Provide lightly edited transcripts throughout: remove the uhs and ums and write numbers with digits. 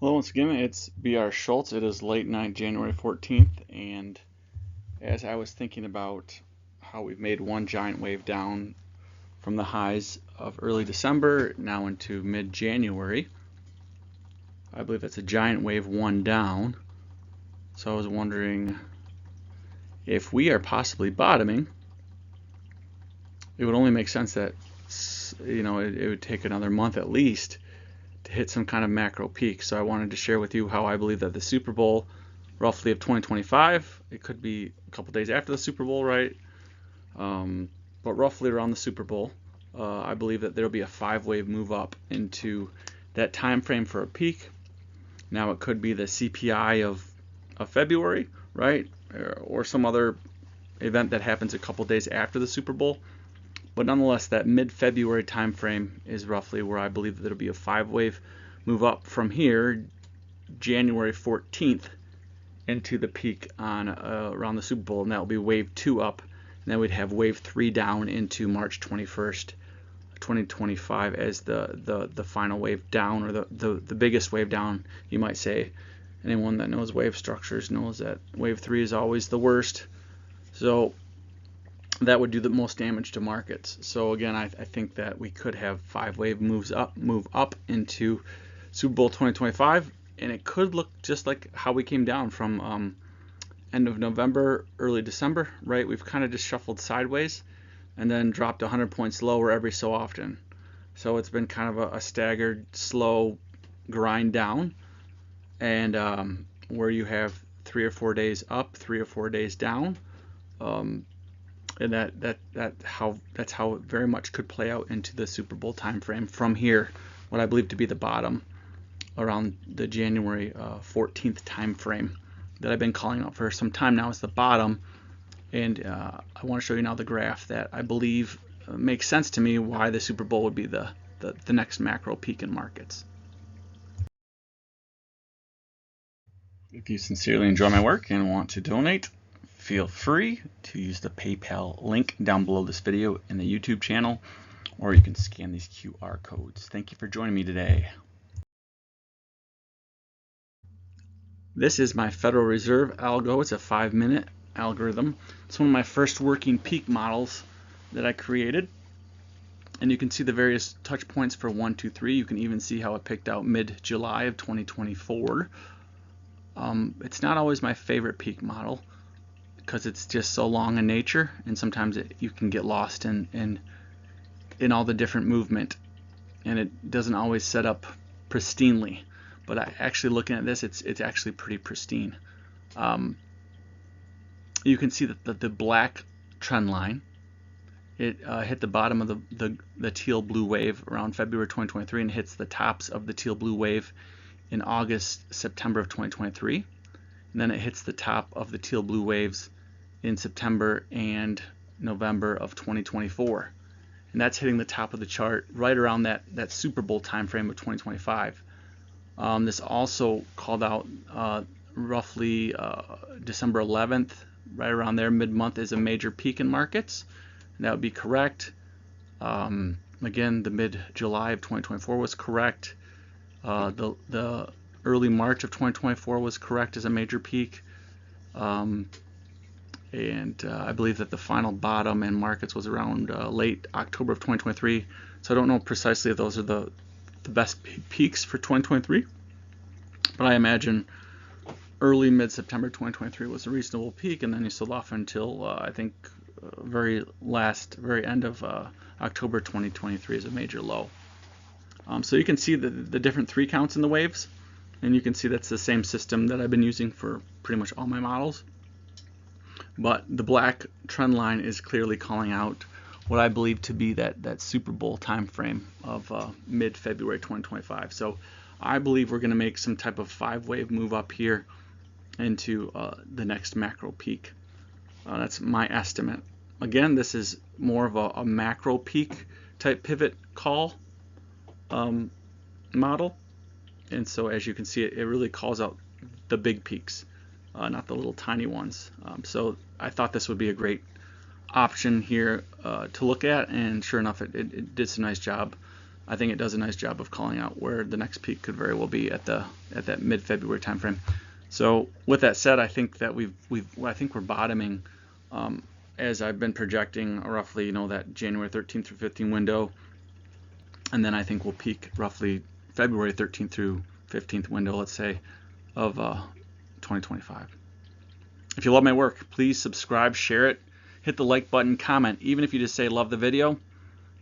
Hello, once again, it's BR Schultz. It is late night, January 14th, and as I was thinking about how we've made one giant wave down from the highs of early December now into mid-January, I believe that's a giant wave one down. So I was wondering if we are possibly bottoming. It would only make sense that it would take another month at least to hit some kind of macro peak. So I wanted to share with you how I believe that the Super Bowl roughly of 2025, it could be a couple days after the Super Bowl, right? But roughly around the Super Bowl, I believe that there'll be a 5-wave move up into that time frame for a peak. Now it could be the CPI of February, right? Or some other event that happens a couple days after the Super Bowl. But nonetheless, that mid-February time frame is roughly where I believe that there'll be a 5-wave move up from here, January 14th, into the peak on around the Super Bowl, and that will be wave 2 up, and then we'd have wave 3 down into March 21st, 2025 as the final wave down, or the biggest wave down, you might say. Anyone that knows wave structures knows that wave 3 is always the worst. So that would do the most damage to markets. So again, I think that we could have 5-wave move up into Super Bowl 2025, and it could look just like how we came down from end of November, early December, right? We've kind of just shuffled sideways and then dropped 100 points lower every so often. So it's been kind of a staggered, slow grind down, and where you have 3 or 4 days up, 3 or 4 days down. And that's how it very much could play out into the Super Bowl time frame from here, what I believe to be the bottom around the January 14th time frame that I've been calling out for some time now as the bottom. And I want to show you now the graph that I believe makes sense to me why the Super Bowl would be the next macro peak in markets. If you sincerely enjoy my work and want to donate, feel free to use the PayPal link down below this video in the YouTube channel, or you can scan these QR codes. Thank you for joining me today. This is my Federal Reserve algo. It's a 5-minute algorithm. It's one of my first working peak models that I created. And you can see the various touch points for 1, 2, 3. You can even see how it picked out mid-July of 2024. It's not always my favorite peak model, because it's just so long in nature, and sometimes you can get lost in all the different movement, and it doesn't always set up pristinely. But actually looking at this, it's actually pretty pristine. You can see that the black trend line, it hit the bottom of the teal blue wave around February 2023 and hits the tops of the teal blue wave in August, September of 2023. And then it hits the top of the teal blue waves in September and November of 2024, and that's hitting the top of the chart right around that Super Bowl time frame of 2025. This also called out roughly December 11th, right around there, mid-month, is a major peak in markets, and that would be correct. Again, the mid-July of 2024 was correct. The early March of 2024 was correct as a major peak. And I believe that the final bottom in markets was around late October of 2023. So I don't know precisely if those are the best peaks for 2023, but I imagine early mid-September 2023 was a reasonable peak, and then you sold off until I think very end of October 2023 is a major low. So you can see the different 3 counts in the waves, and you can see that's the same system that I've been using for pretty much all my models. But the black trend line is clearly calling out what I believe to be that Super Bowl time frame of mid-February 2025. So I believe we're going to make some type of 5-wave move up here into the next macro peak. That's my estimate. Again, this is more of a macro peak type pivot call model, and so as you can see, it really calls out the big peaks, not the little tiny ones. So I thought this would be a great option here to look at, and sure enough, it did a nice job I think it does a nice job of calling out where the next peak could very well be at that mid-February timeframe. So with that said, I think that I think we're bottoming, as I've been projecting roughly, that January 13th through 15th window, and then I think we'll peak roughly February 13th through 15th window, let's say, of 2025. If you love my work, please subscribe, share it, hit the like button, comment. Even if you just say love the video,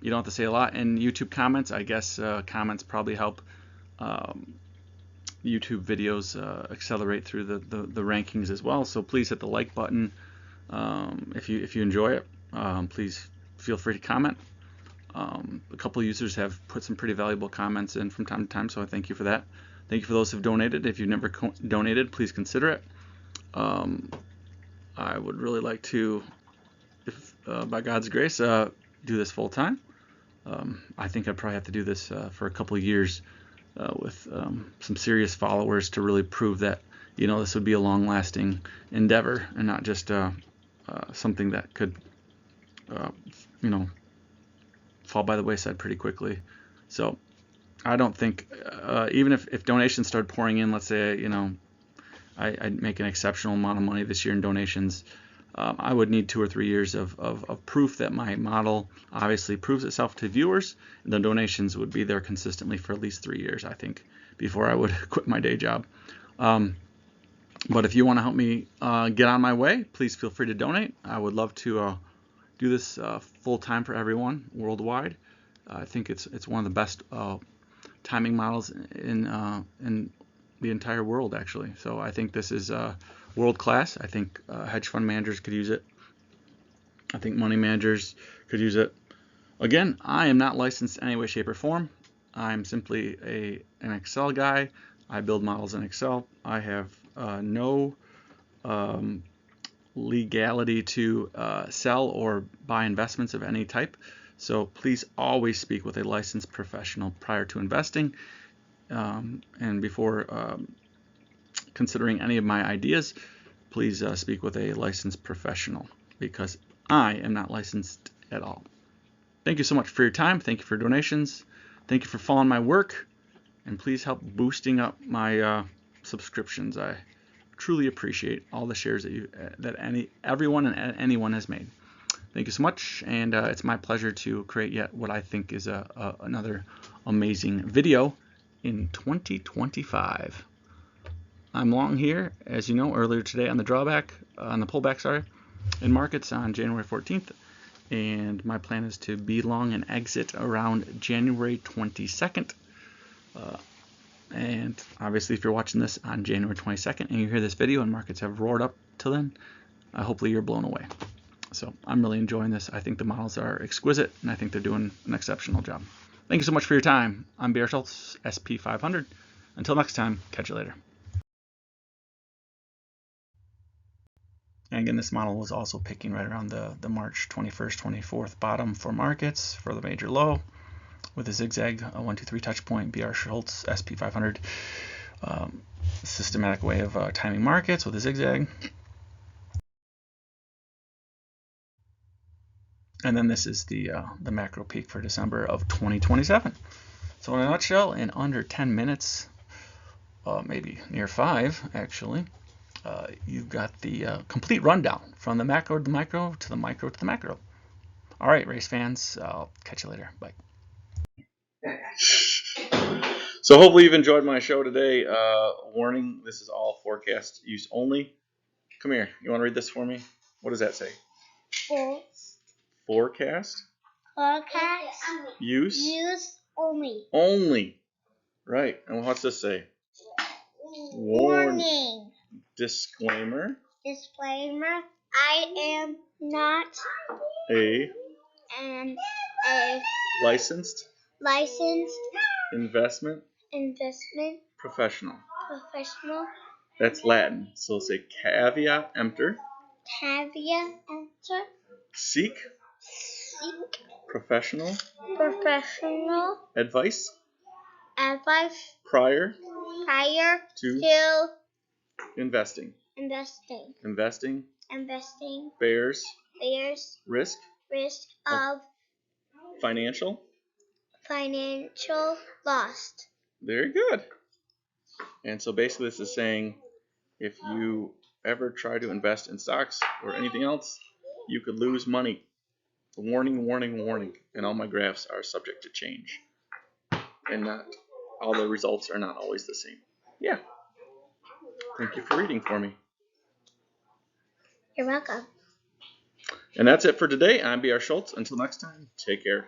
you don't have to say a lot. And YouTube comments, I guess comments probably help YouTube videos accelerate through the rankings as well. So please hit the like button if you enjoy it. Please feel free to comment. A couple users have put some pretty valuable comments in from time to time, so I thank you for that. Thank you for those who've donated. If you've never donated, please consider it. I would really like to, if by God's grace, do this full time. I think I'd probably have to do this for a couple of years with some serious followers to really prove that this would be a long-lasting endeavor and not just something that could fall by the wayside pretty quickly. So I don't think even if donations start pouring in, let's say I'd make an exceptional amount of money this year in donations, I would need 2 or 3 years of proof that my model obviously proves itself to viewers, and the donations would be there consistently for at least 3 years, I think, before I would quit my day job. But if you want to help me get on my way, please feel free to donate. I would love to do this full time for everyone worldwide. I think it's one of the best timing models in the entire world, actually. So I think this is world class. I think hedge fund managers could use it. I think money managers could use it. Again, I am not licensed in any way, shape, or form. I'm simply an Excel guy. I build models in Excel. I have no legality to sell or buy investments of any type. So please always speak with a licensed professional prior to investing and before considering any of my ideas. Please speak with a licensed professional, because I am not licensed at all. Thank you so much for your time. Thank you for donations. Thank you for following my work, and please help boosting up my subscriptions. I truly appreciate all the shares that everyone and anyone has made. Thank you so much, and it's my pleasure to create yet what I think is another amazing video in 2025. I'm long here, as you know, earlier today on the pullback, in markets on January 14th, and my plan is to be long and exit around January 22nd. And obviously, if you're watching this on January 22nd and you hear this video and markets have roared up till then, hopefully you're blown away. So I'm really enjoying this. I think the models are exquisite, and I think they're doing an exceptional job. Thank you so much for your time. I'm brschultzSP500. Until next time, catch you later. And again, this model was also picking right around the March 21st, 24th bottom for markets for the major low with a zigzag, a 1, 2, 3 touch point, brschultzSP500, systematic way of timing markets with a zigzag. And then this is the macro peak for December of 2027. So in a nutshell, in under 10 minutes, maybe near 5 actually, you've got the complete rundown from the macro to the micro to the micro to the macro. All right, race fans, I'll catch you later. Bye. So hopefully you've enjoyed my show today. Warning, this is all forecast use only. Come here. You want to read this for me? What does that say? Forecast? Forecast. Use? Use only. Only. Right. And what's this say? Warning. Disclaimer. Disclaimer. I am not A licensed investment professional. That's Latin. So say caveat emptor. Seek professional advice prior to investing. Investing bears risk of financial financial loss. Very good. And so basically this is saying if you ever try to invest in stocks or anything else, you could lose money. Warning, warning, warning. And all my graphs are subject to change. And not all the results are not always the same. Yeah. Thank you for reading for me. You're welcome. And that's it for today. I'm B.R. Schultz. Until next time, take care.